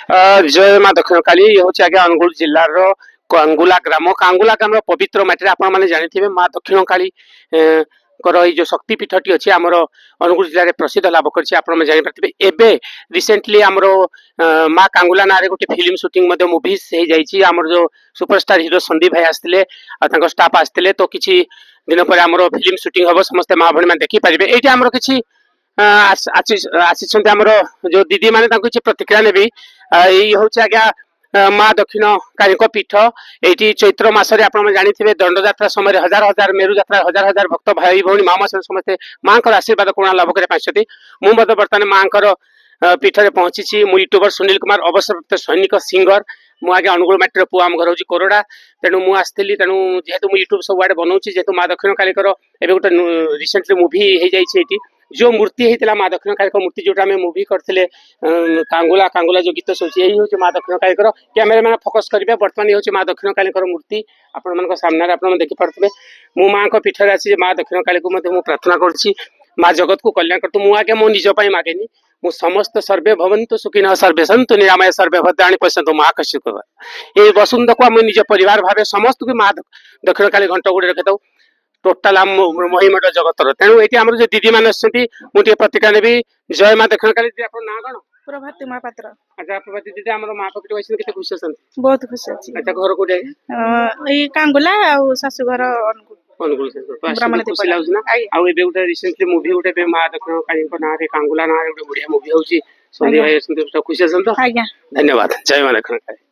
जय माँ दक्षिण काली ये हूँ आगे अनुगुल जिलार कांगुला ग्राम पवित्र माटी आपण मैंने जानी माँ दक्षिण काली जो शक्तिपीठटी अच्छी आमर अनुगुल जिले में प्रसिद्ध लाभ कर जापारे एवं रिसेंटली आमर माँ कांगुला ना गोटे फिल्म सुटिंग मुवीज हो जाइए आमर जो सुपरस्टार हिरो संदीप भाई आसते स्टाफ आसते तो किसी दिन पर आमर फिल्म सुटिंग हम समस्त माँ भाई मैंने देखिपारे ये आमर किसी आसी जो दीदी मैंने किसी प्रतिक्रिया नेबी यही हूँ आज्ञा माँ दक्षिण काली पीठ ये चैत्र मसरे आप जानी दंड यात्रा समय हजार हजार मेरु यात्रा हजार हजार भक्त भाई भौणी माँ समस्ते माँ आशीर्वाद करुणा लाभ करते मुझे बर्तमान माँ पीठ में पहुंची मु यूट्यूबर सुनील कुमार अवसरप्राप्त सैनिक सिंगर मुझे अनुगुल माटीर पुआ आम घर हूँ कोरडा तेणु मुझे तेणु जेहेतु मुझे यूट्यूब सब आड़े बनाऊँ जेहेतु माँ दक्षिण काली गोटे रिसेंटली मुवी हो जाए जो मूर्ति होता माँ दक्षिण काली मूर्ति जोटा आम मुवी करते कांगुला कांगुला जो गीत सब यही हूँ माँ दक्षिण काली कैमेरा मैंने फोकस करेंगे बर्तमान ये हूँ माँ दक्षिण काली मूर्ति आपण सामने आप देखिपे मु माँ पीठ आसी माँ दक्षिण काली को प्रार्थना कर माँ जगत को कल्याण कर मुझे आगे मो निज मागेनी मु समस्त सर्वे भवन्तु सुखिनः सर्वे सन्तु निरामय सर्वे भद्राणि पश्यन्तु माँ कश्चित् ये वसुंध को आम निज परिवार भाव समस्त को माँ दक्षिण काली घंट गुड़े रखी टोटाल आम महिमठ जगतर तेणु ये आम जो दीदी मैंने मुझे प्रतिक्रिया नेबी जय माँ दक्षिण काली दीदी आप ना कौन प्रभाती महापात्र। अच्छा प्रभाती दीदी आम माँ पीठ वैसे केते खुशी अछंती बहुत खुशी अच्छी। अच्छा घर कोठे ये कांगुला और शाशुघर अनुगुल अनुगुल ब्राह्मण खुशी लागुच ना आउ एबे गोटे रिसेंटली मूवी गोटे माँ दक्षिण काली ना रे कांगुला ना रे गोटे बढ़िया मूवी होउची संदीप भाई खुशी अछंत आज्ञा धन्यवाद जय माँ दक्षिण काली।